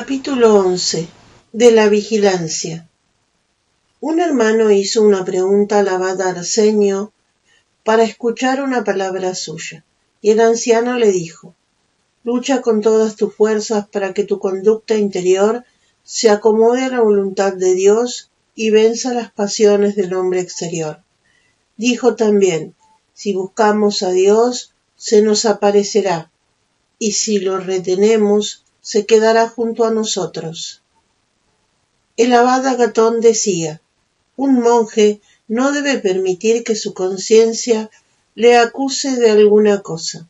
Capítulo 11. De la vigilancia. Un hermano hizo una pregunta al abad Arsenio para escuchar una palabra suya, y el anciano le dijo: lucha con todas tus fuerzas para que tu conducta interior se acomode a la voluntad de Dios y venza las pasiones del hombre exterior. Dijo también: si buscamos a Dios, se nos aparecerá, y si lo retenemos, se quedará junto a nosotros. El abad Agatón decía: un monje no debe permitir que su conciencia le acuse de alguna cosa.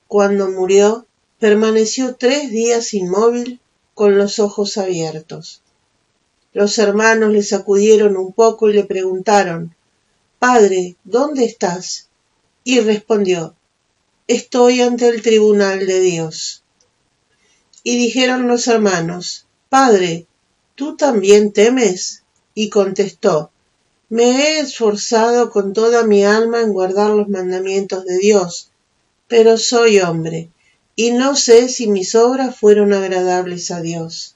Cuando murió, permaneció 3 días inmóvil con los ojos abiertos. Los hermanos le sacudieron un poco y le preguntaron: «Padre, ¿dónde estás?». Y respondió: «Estoy ante el tribunal de Dios». Y dijeron los hermanos: «Padre, ¿tú también temes?». Y contestó: «Me he esforzado con toda mi alma en guardar los mandamientos de Dios, pero soy hombre, y no sé si mis obras fueron agradables a Dios».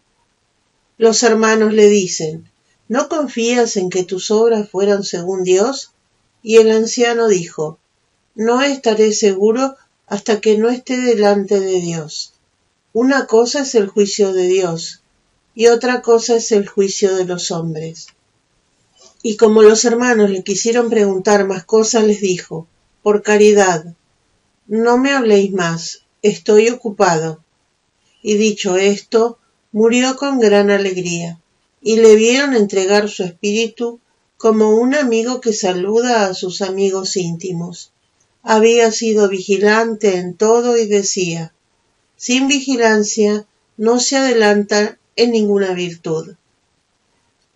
Los hermanos le dicen: «¿No confías en que tus obras fueran según Dios?». Y el anciano dijo: «No estaré seguro hasta que no esté delante de Dios. Una cosa es el juicio de Dios, y otra cosa es el juicio de los hombres». Y como los hermanos le quisieron preguntar más cosas, les dijo: «Por caridad, no me habléis más, estoy ocupado». Y dicho esto, murió con gran alegría, y le vieron entregar su espíritu como un amigo que saluda a sus amigos íntimos. Había sido vigilante en todo y decía: sin vigilancia no se adelanta en ninguna virtud.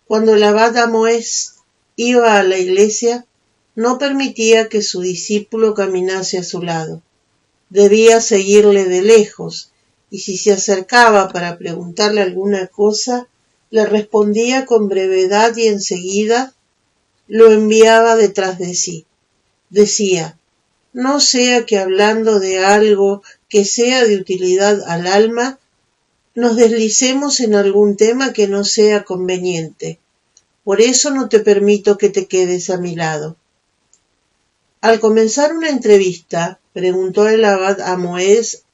Cuando el abad Amoés iba a la iglesia, no permitía que su discípulo caminase a su lado. Debía seguirle de lejos, y si se acercaba para preguntarle alguna cosa, le respondía con brevedad y enseguida lo enviaba detrás de sí. Decía: no sea que hablando de algo que sea de utilidad al alma, nos deslicemos en algún tema que no sea conveniente. Por eso no te permito que te quedes a mi lado. Al comenzar una entrevista, preguntó el abad Amoés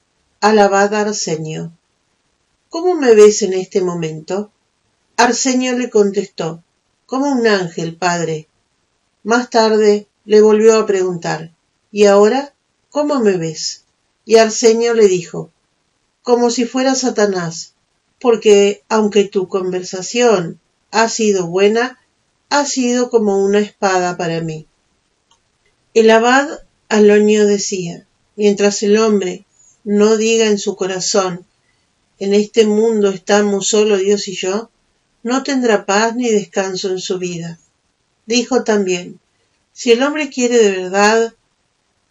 al abad Arsenio: ¿cómo me ves en este momento? Arsenio le contestó: como un ángel, padre. Más tarde le volvió a preguntar: ¿y ahora cómo me ves? Y Arsenio le dijo: como si fuera Satanás, porque aunque tu conversación ha sido buena, ha sido como una espada para mí. El abad Alonio decía: mientras el hombre no diga en su corazón: en este mundo estamos solo Dios y yo, no tendrá paz ni descanso en su vida. Dijo también: si el hombre quiere de verdad,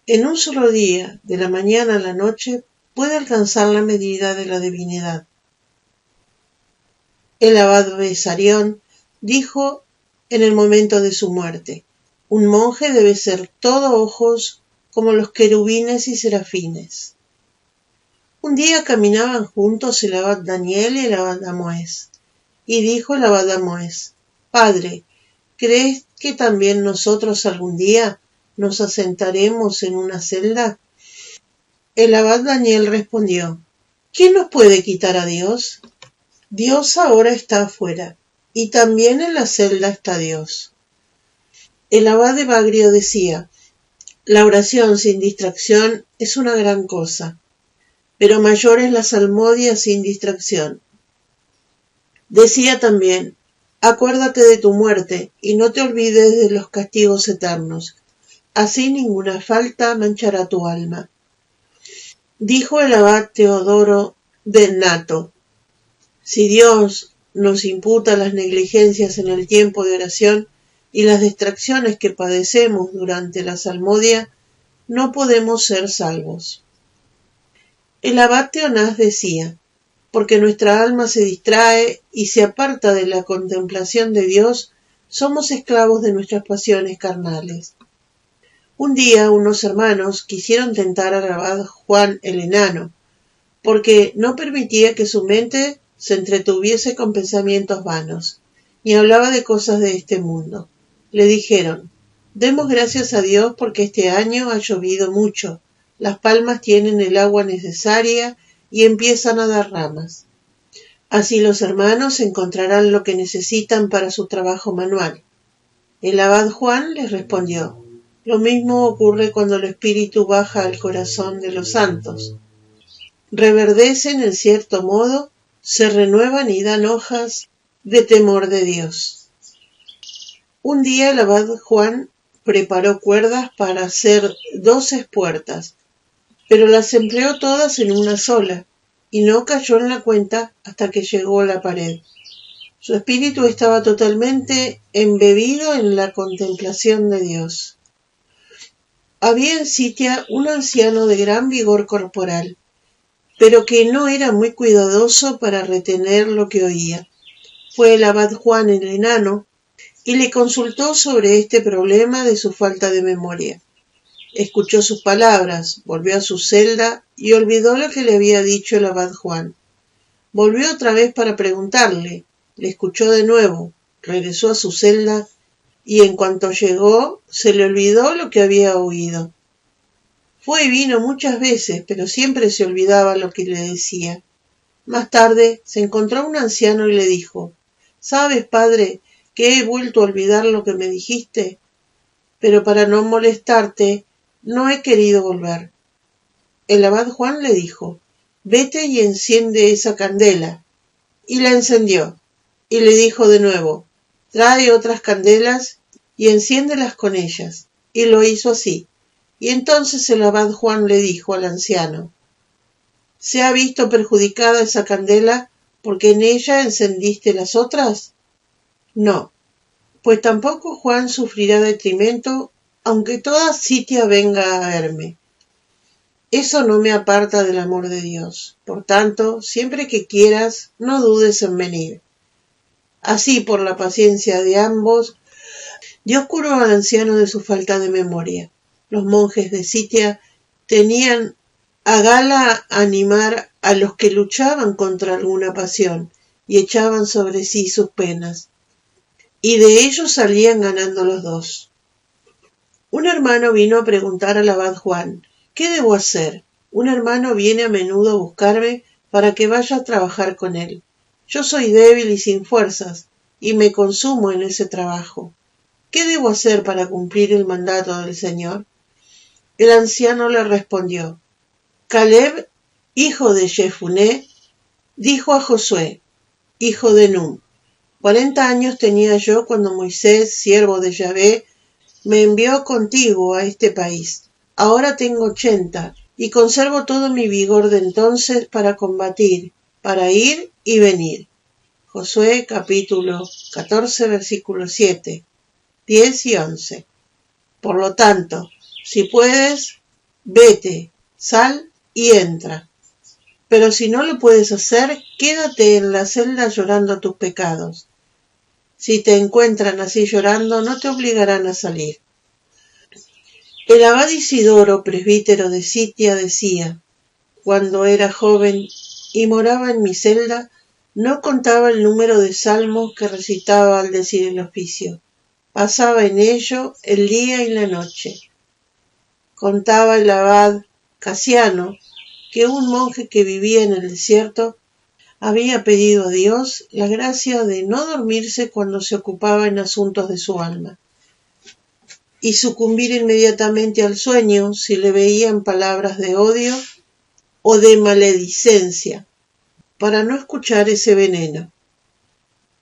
en un solo día, de la mañana a la noche, puede alcanzar la medida de la divinidad. El abad Besarión dijo en el momento de su muerte: un monje debe ser todo ojos como los querubines y serafines. Un día caminaban juntos el abad Daniel y el abad Amoés, y dijo el abad Amoés: padre, ¿crees que también nosotros algún día nos asentaremos en una celda? El abad Daniel respondió: ¿quién nos puede quitar a Dios? Dios ahora está afuera, y también en la celda está Dios. El abad Evagrio decía: la oración sin distracción es una gran cosa, pero mayor es la salmodia sin distracción. Decía también: acuérdate de tu muerte y no te olvides de los castigos eternos, así ninguna falta manchará tu alma. Dijo el abad Teodoro de Nato: si Dios nos imputa las negligencias en el tiempo de oración y las distracciones que padecemos durante la salmodia, no podemos ser salvos. El abad Teonás decía: porque nuestra alma se distrae y se aparta de la contemplación de Dios, somos esclavos de nuestras pasiones carnales. Un día unos hermanos quisieron tentar al abad Juan el Enano, porque no permitía que su mente se entretuviese con pensamientos vanos, ni hablaba de cosas de este mundo. Le dijeron: demos gracias a Dios porque este año ha llovido mucho, las palmas tienen el agua necesaria y empiezan a dar ramas. Así los hermanos encontrarán lo que necesitan para su trabajo manual. El abad Juan les respondió: lo mismo ocurre cuando el espíritu baja al corazón de los santos. Reverdecen en cierto modo, se renuevan y dan hojas de temor de Dios. Un día el abad Juan preparó cuerdas para hacer 12 puertas, pero las empleó todas en una sola, y no cayó en la cuenta hasta que llegó a la pared. Su espíritu estaba totalmente embebido en la contemplación de Dios. Había en Sitia un anciano de gran vigor corporal, pero que no era muy cuidadoso para retener lo que oía. Fue el abad Juan el enano y le consultó sobre este problema de su falta de memoria. Escuchó sus palabras, volvió a su celda y olvidó lo que le había dicho el abad Juan. Volvió otra vez para preguntarle, le escuchó de nuevo, regresó a su celda y en cuanto llegó se le olvidó lo que había oído. Fue y vino muchas veces, pero siempre se olvidaba lo que le decía. Más tarde se encontró un anciano y le dijo: ¿sabes, padre, que he vuelto a olvidar lo que me dijiste? Pero para no molestarte, no he querido volver. El abad Juan le dijo: vete y enciende esa candela. Y la encendió, y le dijo de nuevo: trae otras candelas y enciéndelas con ellas. Y lo hizo así. Y entonces el abad Juan le dijo al anciano: ¿se ha visto perjudicada esa candela porque en ella encendiste las otras? No, pues tampoco Juan sufrirá detrimento, aunque toda Sitia venga a verme. Eso no me aparta del amor de Dios. Por tanto, siempre que quieras, no dudes en venir. Así, por la paciencia de ambos, Dios curó al anciano de su falta de memoria. Los monjes de Sitia tenían a gala animar a los que luchaban contra alguna pasión y echaban sobre sí sus penas, y de ellos salían ganando los dos. Un hermano vino a preguntar al abad Juan: ¿qué debo hacer? Un hermano viene a menudo a buscarme para que vaya a trabajar con él. Yo soy débil y sin fuerzas, y me consumo en ese trabajo. ¿Qué debo hacer para cumplir el mandato del Señor? El anciano le respondió: Caleb, hijo de Jefuné, dijo a Josué, hijo de Nun: 40 años tenía yo cuando Moisés, siervo de Yahvé, me envió contigo a este país. Ahora tengo 80 y conservo todo mi vigor de entonces para combatir, para ir y venir. Josué capítulo 14 versículos 7, 10 y 11. Por lo tanto, si puedes, vete, sal y entra. Pero si no lo puedes hacer, quédate en la celda llorando tus pecados. Si te encuentran así llorando, no te obligarán a salir. El abad Isidoro, presbítero de Sitia, decía: cuando era joven y moraba en mi celda, no contaba el número de salmos que recitaba al decir el oficio. Pasaba en ello el día y la noche. Contaba el abad Casiano que un monje que vivía en el desierto había pedido a Dios la gracia de no dormirse cuando se ocupaba en asuntos de su alma, y sucumbir inmediatamente al sueño si le veían palabras de odio o de maledicencia, para no escuchar ese veneno.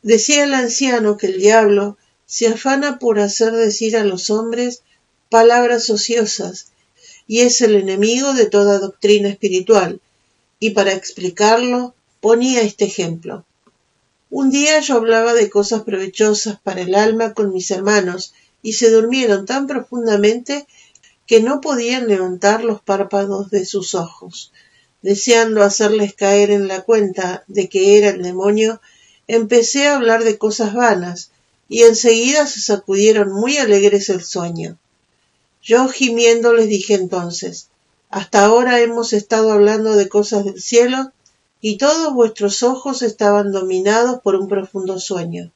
Decía el anciano que el diablo se afana por hacer decir a los hombres palabras ociosas, y es el enemigo de toda doctrina espiritual, y para explicarlo ponía este ejemplo. Un día yo hablaba de cosas provechosas para el alma con mis hermanos, y se durmieron tan profundamente que no podían levantar los párpados de sus ojos. Deseando hacerles caer en la cuenta de que era el demonio, empecé a hablar de cosas vanas, y enseguida se sacudieron muy alegres el sueño. Yo gimiendo les dije entonces: hasta ahora hemos estado hablando de cosas del cielo, y todos vuestros ojos estaban dominados por un profundo sueño.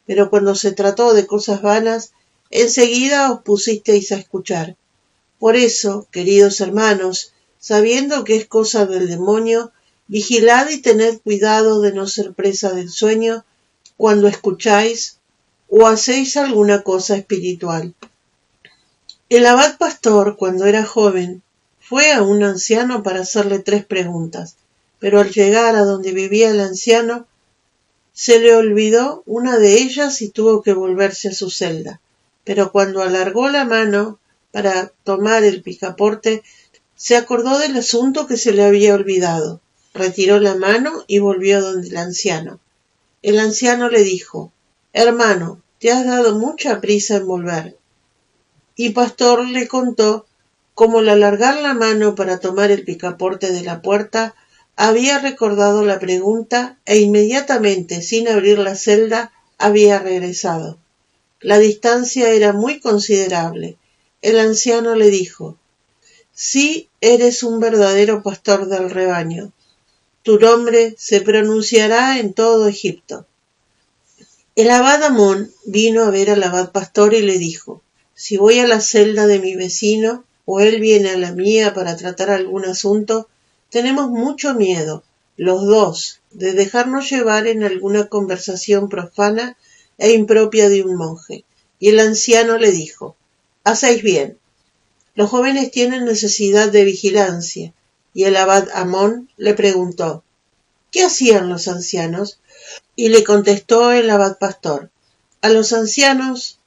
Pero cuando se trató de cosas vanas, enseguida os pusisteis a escuchar. Por eso, queridos hermanos, sabiendo que es cosa del demonio, vigilad y tened cuidado de no ser presa del sueño cuando escucháis o hacéis alguna cosa espiritual. El abad pastor, cuando era joven, fue a un anciano para hacerle 3 preguntas, pero al llegar a donde vivía el anciano, se le olvidó una de ellas y tuvo que volverse a su celda. Pero cuando alargó la mano para tomar el picaporte, se acordó del asunto que se le había olvidado. Retiró la mano y volvió donde el anciano. El anciano le dijo: «Hermano, te has dado mucha prisa en volver». Y Pastor le contó cómo al alargar la mano para tomar el picaporte de la puerta, había recordado la pregunta e inmediatamente, sin abrir la celda, había regresado. La distancia era muy considerable. El anciano le dijo: «Sí, eres un verdadero pastor del rebaño. Tu nombre se pronunciará en todo Egipto». El abad Amón vino a ver al abad pastor y le dijo: «Si voy a la celda de mi vecino o él viene a la mía para tratar algún asunto, tenemos mucho miedo, los dos, de dejarnos llevar en alguna conversación profana e impropia de un monje». Y el anciano le dijo: «Hacéis bien. Los jóvenes tienen necesidad de vigilancia». Y el abad Amón le preguntó: «¿Qué hacían los ancianos?». Y le contestó el abad pastor: «A los ancianos,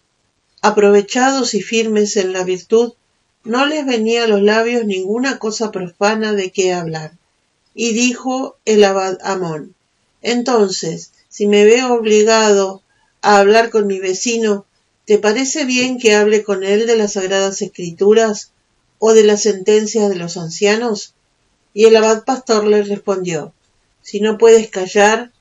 aprovechados y firmes en la virtud, no les venía a los labios ninguna cosa profana de qué hablar». Y dijo el abad Amón: «Entonces, si me veo obligado a hablar con mi vecino, ¿te parece bien que hable con él de las Sagradas Escrituras o de las sentencias de los ancianos?». Y el abad pastor le respondió: «Si no puedes callar,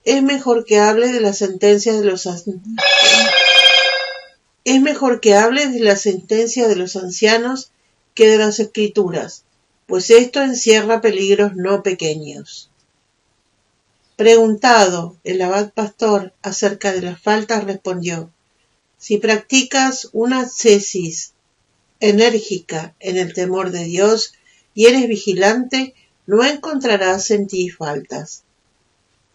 es mejor que hables de las sentencias de los ancianos que de las Escrituras, pues esto encierra peligros no pequeños». Preguntado el abad pastor acerca de las faltas, respondió: «Si practicas una ascesis enérgica en el temor de Dios y eres vigilante, no encontrarás en ti faltas».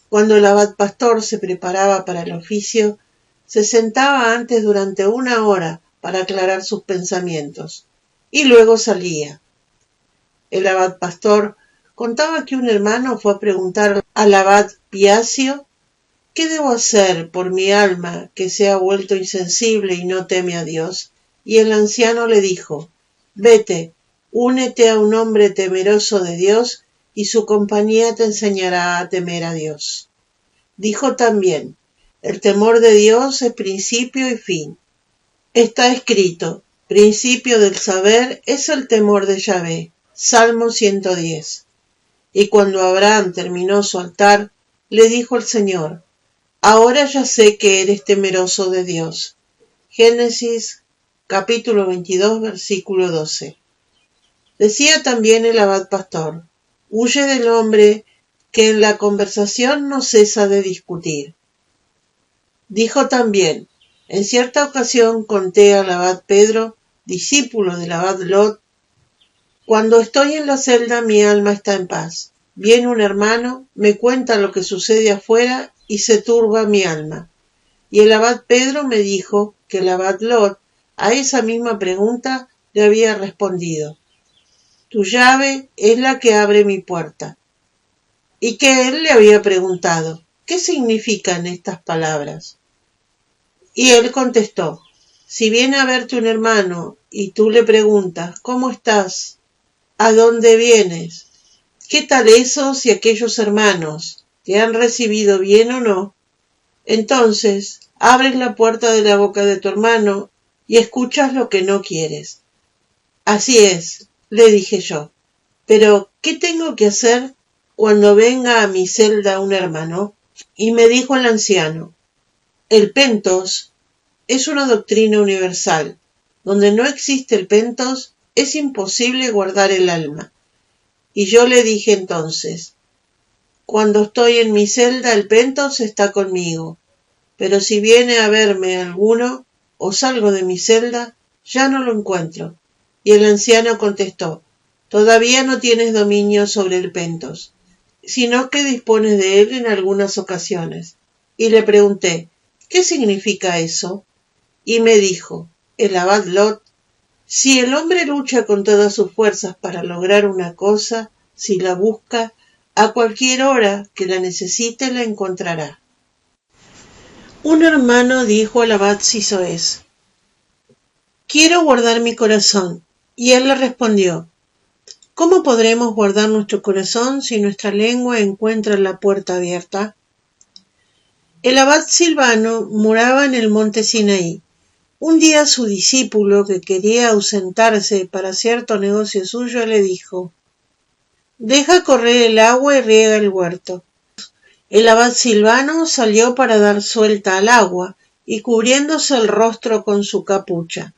Cuando el abad pastor se preparaba para el oficio, se sentaba antes durante 1 hora para aclarar sus pensamientos, y luego salía. El abad pastor contaba que un hermano fue a preguntar al abad Piacio: «¿Qué debo hacer por mi alma que se ha vuelto insensible y no teme a Dios?». Y el anciano le dijo: «Vete, únete a un hombre temeroso de Dios y su compañía te enseñará a temer a Dios». Dijo también: «El temor de Dios es principio y fin. Está escrito: principio del saber es el temor de Yahvé». Salmo 110. Y cuando Abraham terminó su altar, le dijo el Señor: «Ahora ya sé que eres temeroso de Dios». Génesis capítulo 22, versículo 12. Decía también el abad pastor: «Huye del hombre que en la conversación no cesa de discutir». Dijo también: «En cierta ocasión conté al abad Pedro, discípulo del abad Lot: cuando estoy en la celda mi alma está en paz. Viene un hermano, me cuenta lo que sucede afuera y se turba mi alma». Y el abad Pedro me dijo que el abad Lot a esa misma pregunta le había respondido: «Tu llave es la que abre mi puerta». Y que él le había preguntado: «¿Qué significan estas palabras?». Y él contestó: «Si viene a verte un hermano y tú le preguntas: ¿cómo estás? ¿A dónde vienes? ¿Qué tal esos y aquellos hermanos? ¿Te han recibido bien o no? Entonces abres la puerta de la boca de tu hermano y escuchas lo que no quieres». «Así es», le dije yo, «pero ¿qué tengo que hacer cuando venga a mi celda un hermano?». Y me dijo el anciano: «El pentos es una doctrina universal. Donde no existe el pentos, es imposible guardar el alma». Y yo le dije entonces: Cuando estoy en mi celda, el pentos está conmigo, pero si viene a verme alguno o salgo de mi celda, ya no lo encuentro. Y el anciano contestó: todavía no tienes dominio sobre el pentos, sino que dispones de él en algunas ocasiones. Y le pregunté: ¿qué significa eso? Y me dijo el abad Lot: si el hombre lucha con todas sus fuerzas para lograr una cosa, si la busca, a cualquier hora que la necesite la encontrará. Un hermano dijo al abad Sisoes: quiero guardar mi corazón. Y él le respondió: ¿cómo podremos guardar nuestro corazón si nuestra lengua encuentra la puerta abierta? El abad Silvano moraba en el monte Sinaí. Un día su discípulo, que quería ausentarse para cierto negocio suyo, le dijo: deja correr el agua y riega el huerto. El abad Silvano salió para dar suelta al agua y cubriéndose el rostro con su capucha,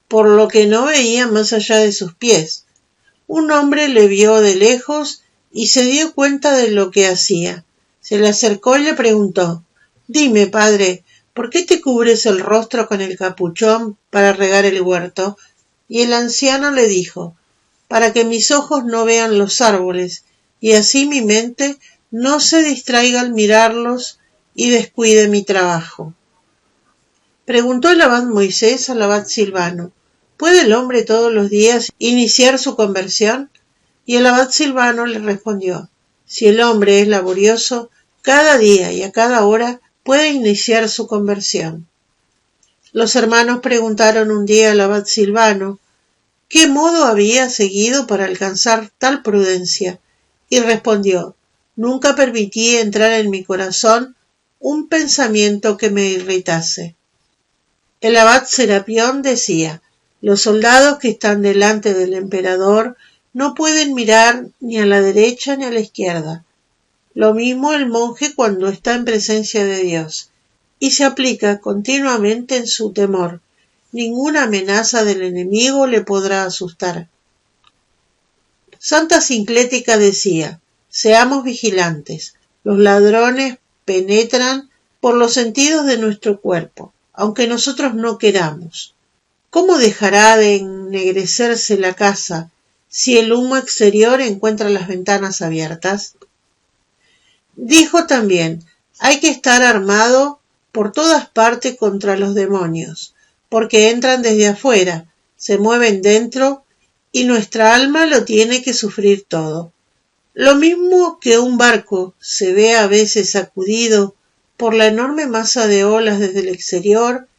por lo que no veía más allá de sus pies. Un hombre le vio de lejos y se dio cuenta de lo que hacía. Se le acercó y le preguntó: dime, padre, ¿por qué te cubres el rostro con el capuchón para regar el huerto? Y el anciano le dijo: para que mis ojos no vean los árboles, y así mi mente no se distraiga al mirarlos y descuide mi trabajo. Preguntó el abad Moisés al abad Silvano: ¿puede el hombre todos los días iniciar su conversión? Y el abad Silvano le respondió: si el hombre es laborioso, cada día y a cada hora puede iniciar su conversión. Los hermanos preguntaron un día al abad Silvano qué modo había seguido para alcanzar tal prudencia, y respondió: nunca permití entrar en mi corazón un pensamiento que me irritase. El abad Serapión decía: los soldados que están delante del emperador no pueden mirar ni a la derecha ni a la izquierda. Lo mismo el monje cuando está en presencia de Dios, y se aplica continuamente en su temor. Ninguna amenaza del enemigo le podrá asustar. Santa Sinclética decía: seamos vigilantes. Los ladrones penetran por los sentidos de nuestro cuerpo, aunque nosotros no queramos. ¿Cómo dejará de ennegrecerse la casa si el humo exterior encuentra las ventanas abiertas? Dijo también: hay que estar armado por todas partes contra los demonios, porque entran desde afuera, se mueven dentro, y nuestra alma lo tiene que sufrir todo. Lo mismo que un barco se ve a veces sacudido por la enorme masa de olas desde el exterior,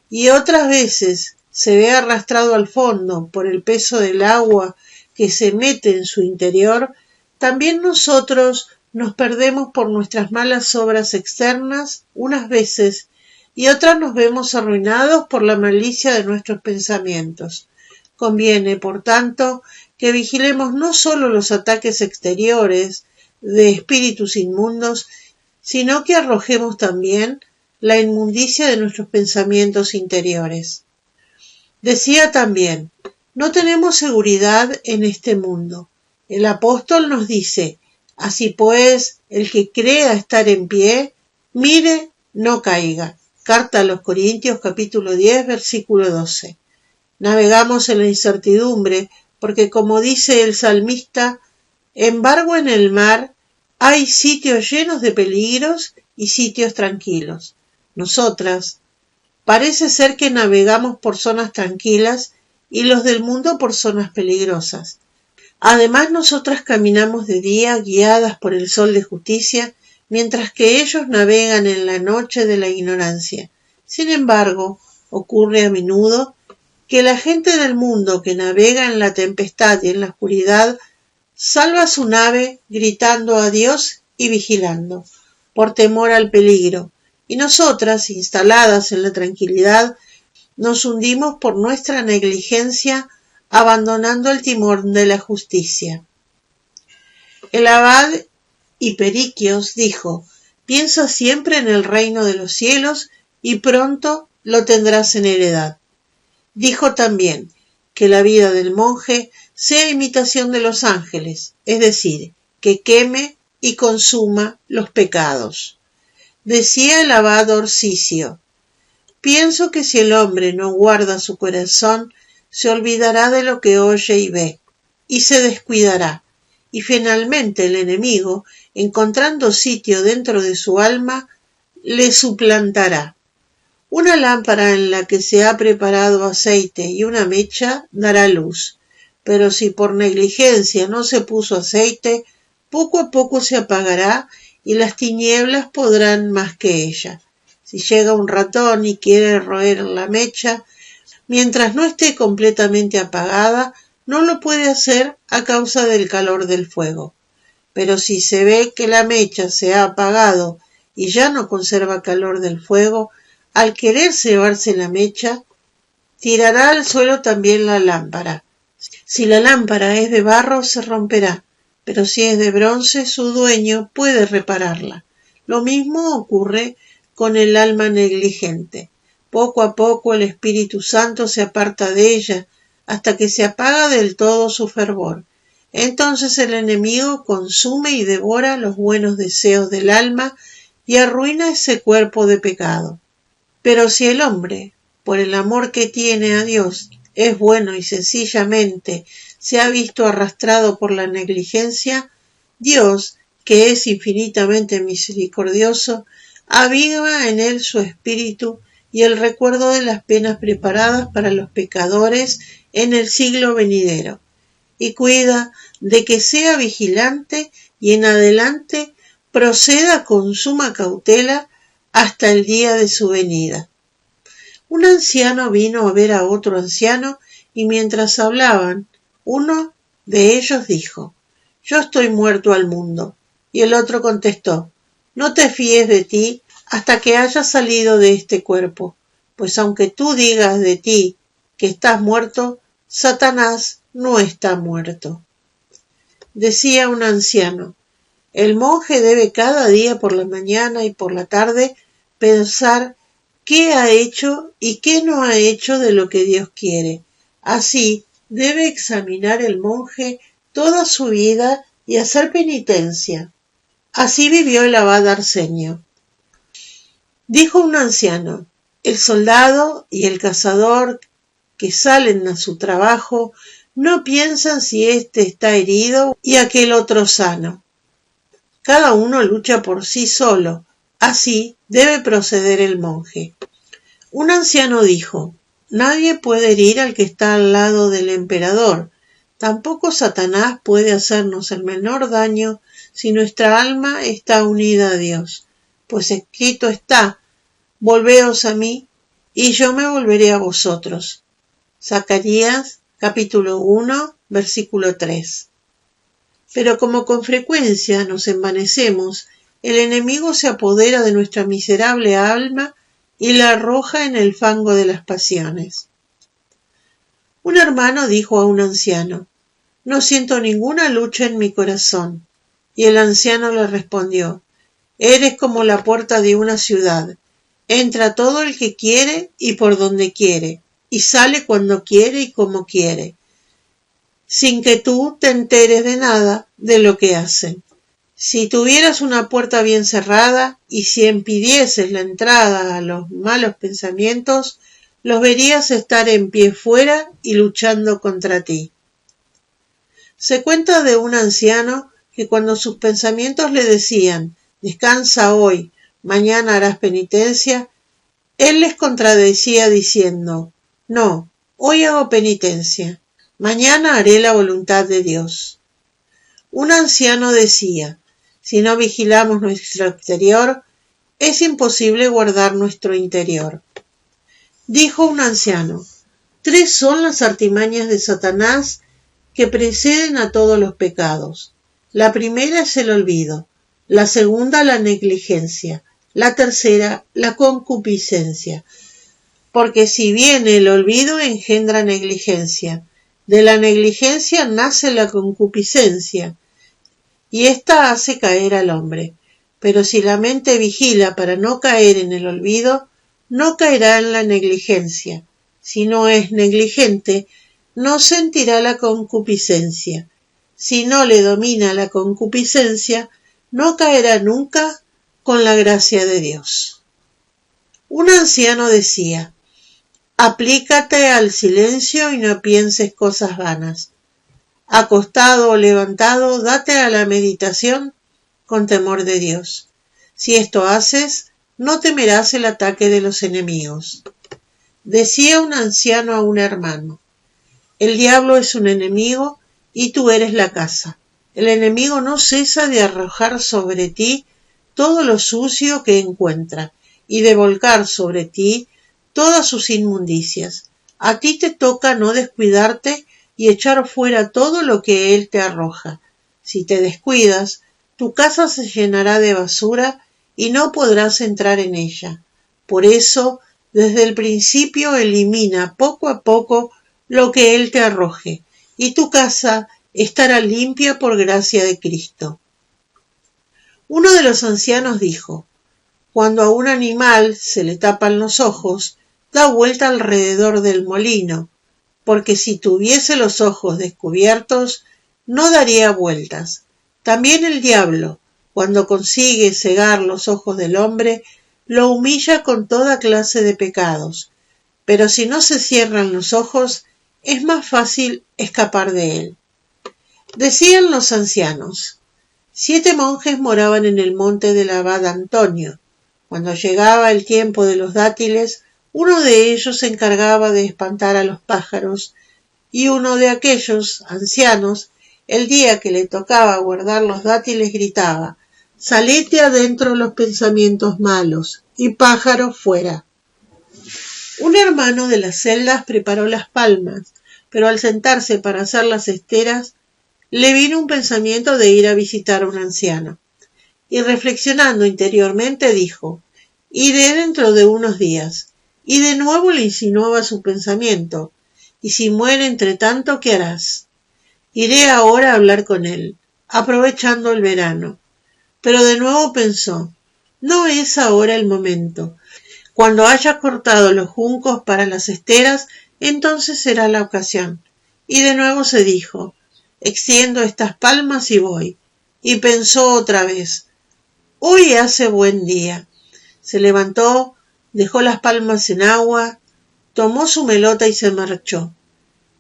y otras veces se ve arrastrado al fondo por el peso del agua que se mete en su interior, también nosotros nos perdemos por nuestras malas obras externas unas veces, y otras nos vemos arruinados por la malicia de nuestros pensamientos. Conviene, por tanto, que vigilemos no sólo los ataques exteriores de espíritus inmundos, sino que arrojemos también la inmundicia de nuestros pensamientos interiores. Decía también: no tenemos seguridad en este mundo. El apóstol nos dice: así pues, el que crea estar en pie, mire, no caiga. Carta a los Corintios, capítulo 10, versículo 12. Navegamos en la incertidumbre, porque como dice el salmista: embargo en el mar hay sitios llenos de peligros y sitios tranquilos. Nosotras parece ser que navegamos por zonas tranquilas y los del mundo por zonas peligrosas. Además, nosotras caminamos de día guiadas por el sol de justicia, mientras que ellos navegan en la noche de la ignorancia. Sin embargo, ocurre a menudo que la gente del mundo que navega en la tempestad y en la oscuridad salva su nave gritando a Dios y vigilando, por temor al peligro, y nosotras, instaladas en la tranquilidad, nos hundimos por nuestra negligencia, abandonando el timón de la justicia. El abad Hiperiquios dijo: piensa siempre en el reino de los cielos y pronto lo tendrás en heredad. Dijo también: que la vida del monje sea imitación de los ángeles, es decir, que queme y consuma los pecados. Decía el abad Orsicio: pienso que si el hombre no guarda su corazón, se olvidará de lo que oye y ve, y se descuidará, y finalmente el enemigo, encontrando sitio dentro de su alma, le suplantará. Una lámpara en la que se ha preparado aceite y una mecha dará luz, pero si por negligencia no se puso aceite, poco a poco se apagará y las tinieblas podrán más que ella. Si llega un ratón y quiere roer la mecha, mientras no esté completamente apagada, no lo puede hacer a causa del calor del fuego. Pero si se ve que la mecha se ha apagado y ya no conserva calor del fuego, al querer cebarse la mecha, tirará al suelo también la lámpara. Si la lámpara es de barro, se romperá, pero si es de bronce, su dueño puede repararla. Lo mismo ocurre con el alma negligente. Poco a poco el Espíritu Santo se aparta de ella, hasta que se apaga del todo su fervor. Entonces el enemigo consume y devora los buenos deseos del alma y arruina ese cuerpo de pecado. Pero si el hombre, por el amor que tiene a Dios, es bueno y sencillamente se ha visto arrastrado por la negligencia, Dios, que es infinitamente misericordioso, aviva en él su espíritu y el recuerdo de las penas preparadas para los pecadores en el siglo venidero, y cuida de que sea vigilante y en adelante proceda con suma cautela hasta el día de su venida. Un anciano vino a ver a otro anciano y mientras hablaban, uno de ellos dijo: yo estoy muerto al mundo. Y el otro contestó: no te fíes de ti hasta que hayas salido de este cuerpo, pues aunque tú digas de ti que estás muerto, Satanás no está muerto. Decía un anciano: el monje debe cada día por la mañana y por la tarde pensar qué ha hecho y qué no ha hecho de lo que Dios quiere. Así debe examinar el monje toda su vida y hacer penitencia. Así vivió el abad Arsenio. Dijo un anciano: el soldado y el cazador que salen a su trabajo no piensan si éste está herido y aquel otro sano. Cada uno lucha por sí solo. Así debe proceder el monje. Un anciano dijo: nadie puede herir al que está al lado del emperador. Tampoco Satanás puede hacernos el menor daño si nuestra alma está unida a Dios, pues escrito está: volveos a mí y yo me volveré a vosotros. Zacarías capítulo 1 versículo 3. Pero como con frecuencia nos envanecemos, el enemigo se apodera de nuestra miserable alma y la arroja en el fango de las pasiones. Un hermano dijo a un anciano: no siento ninguna lucha en mi corazón. Y el anciano le respondió: eres como la puerta de una ciudad. Entra todo el que quiere y por donde quiere, y sale cuando quiere y como quiere, sin que tú te enteres de nada de lo que hacen. Si tuvieras una puerta bien cerrada y si impidieses la entrada a los malos pensamientos, los verías estar en pie fuera y luchando contra ti. Se cuenta de un anciano que cuando sus pensamientos le decían: descansa hoy, mañana harás penitencia, él les contradecía diciendo: no, hoy hago penitencia, mañana haré la voluntad de Dios. Un anciano decía: si no vigilamos nuestro exterior, es imposible guardar nuestro interior. Dijo un anciano: 3 son las artimañas de Satanás que preceden a todos los pecados. La primera es el olvido, la segunda la negligencia, la tercera la concupiscencia. Porque si bien el olvido engendra negligencia, de la negligencia nace la concupiscencia, y ésta hace caer al hombre. Pero si la mente vigila para no caer en el olvido, no caerá en la negligencia. Si no es negligente, no sentirá la concupiscencia. Si no le domina la concupiscencia, no caerá nunca con la gracia de Dios. Un anciano decía: aplícate al silencio y no pienses cosas vanas. Acostado o levantado, date a la meditación con temor de Dios. Si esto haces, no temerás el ataque de los enemigos. Decía un anciano a un hermano: el diablo es un enemigo y tú eres la casa. El enemigo no cesa de arrojar sobre ti todo lo sucio que encuentra y de volcar sobre ti todas sus inmundicias. A ti te toca no descuidarte y echar fuera todo lo que él te arroja. Si te descuidas, tu casa se llenará de basura y no podrás entrar en ella. Por eso, desde el principio elimina poco a poco lo que él te arroje, y tu casa estará limpia por gracia de Cristo. Uno de los ancianos dijo: cuando a un animal se le tapan los ojos, da vuelta alrededor del molino, porque si tuviese los ojos descubiertos, no daría vueltas. También el diablo, cuando consigue cegar los ojos del hombre, lo humilla con toda clase de pecados, pero si no se cierran los ojos, es más fácil escapar de él. Decían los ancianos: 7 monjes moraban en el monte del abad Antonio. Cuando llegaba el tiempo de los dátiles, uno de ellos se encargaba de espantar a los pájaros, y uno de aquellos ancianos, el día que le tocaba guardar los dátiles, gritaba: salete adentro los pensamientos malos, y pájaros fuera. Un hermano de las celdas preparó las palmas, pero al sentarse para hacer las esteras, le vino un pensamiento de ir a visitar a un anciano, y reflexionando interiormente dijo: iré dentro de unos días, y de nuevo le insinuaba su pensamiento: y si muere entre tanto, ¿qué harás? Iré ahora a hablar con él, aprovechando el verano. Pero de nuevo pensó: no es ahora el momento. Cuando haya cortado los juncos para las esteras, entonces será la ocasión. Y de nuevo se dijo: extiendo estas palmas y voy. Y pensó otra vez: hoy hace buen día. Se levantó, dejó las palmas en agua, tomó su melota y se marchó.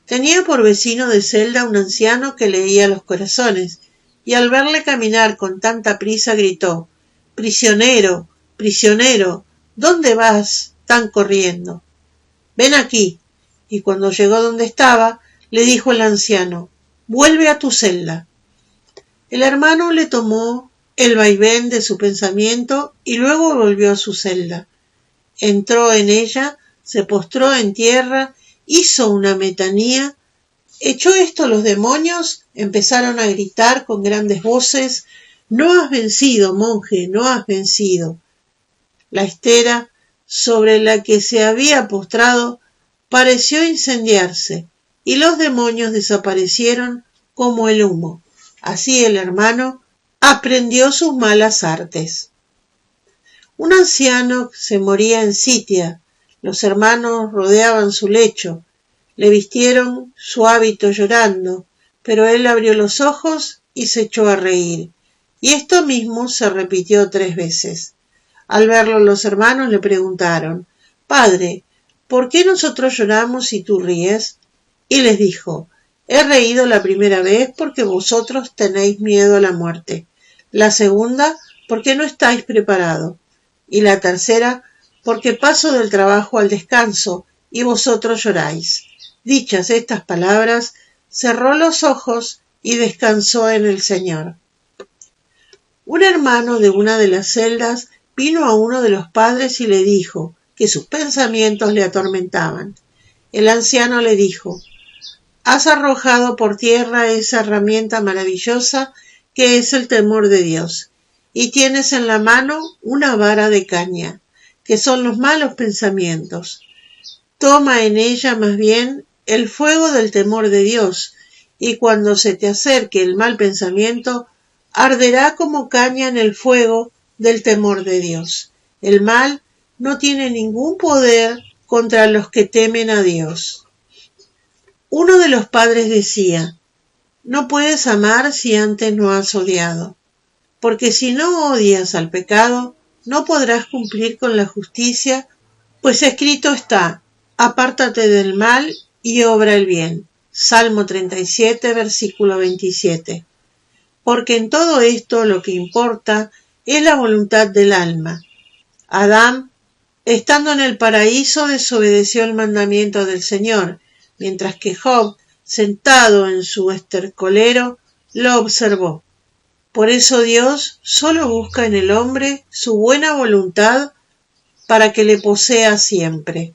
Tenía por vecino de celda un anciano que leía los corazones, y al verle caminar con tanta prisa gritó: prisionero, prisionero, ¿dónde vas tan corriendo? Ven aquí. Y cuando llegó donde estaba, le dijo el anciano: vuelve a tu celda. El hermano le tomó el vaivén de su pensamiento y luego volvió a su celda. Entró en ella, se postró en tierra, hizo una metanía. ¿Echó esto los demonios? Empezaron a gritar con grandes voces: no has vencido, monje, no has vencido. La estera sobre la que se había postrado pareció incendiarse, y los demonios desaparecieron como el humo. Así el hermano aprendió sus malas artes. Un anciano se moría en Sitia. Los hermanos rodeaban su lecho, le vistieron su hábito llorando, pero él abrió los ojos y se echó a reír. Y esto mismo se repitió 3 veces. Al verlo los hermanos le preguntaron: Padre, ¿por qué nosotros lloramos y tú ríes? Y les dijo: he reído la primera vez porque vosotros tenéis miedo a la muerte, la segunda porque no estáis preparados, y la tercera porque paso del trabajo al descanso y vosotros lloráis. Dichas estas palabras, cerró los ojos y descansó en el Señor. Un hermano de una de las celdas vino a uno de los padres y le dijo que sus pensamientos le atormentaban. El anciano le dijo: has arrojado por tierra esa herramienta maravillosa que es el temor de Dios, y tienes en la mano una vara de caña, que son los malos pensamientos. Toma en ella más bien el fuego del temor de Dios, y cuando se te acerque el mal pensamiento, arderá como caña en el fuego del temor de Dios. El mal no tiene ningún poder contra los que temen a Dios. Uno de los padres decía: no puedes amar si antes no has odiado. porque si no odias al pecado, no podrás cumplir con la justicia, pues escrito está, apártate del mal y obra el bien. Salmo 37, versículo 27. Porque en todo esto lo que importa es la voluntad del alma. Adán, estando en el paraíso, desobedeció el mandamiento del Señor, mientras que Job, sentado en su estercolero, lo observó. Por eso Dios solo busca en el hombre su buena voluntad para que le posea siempre.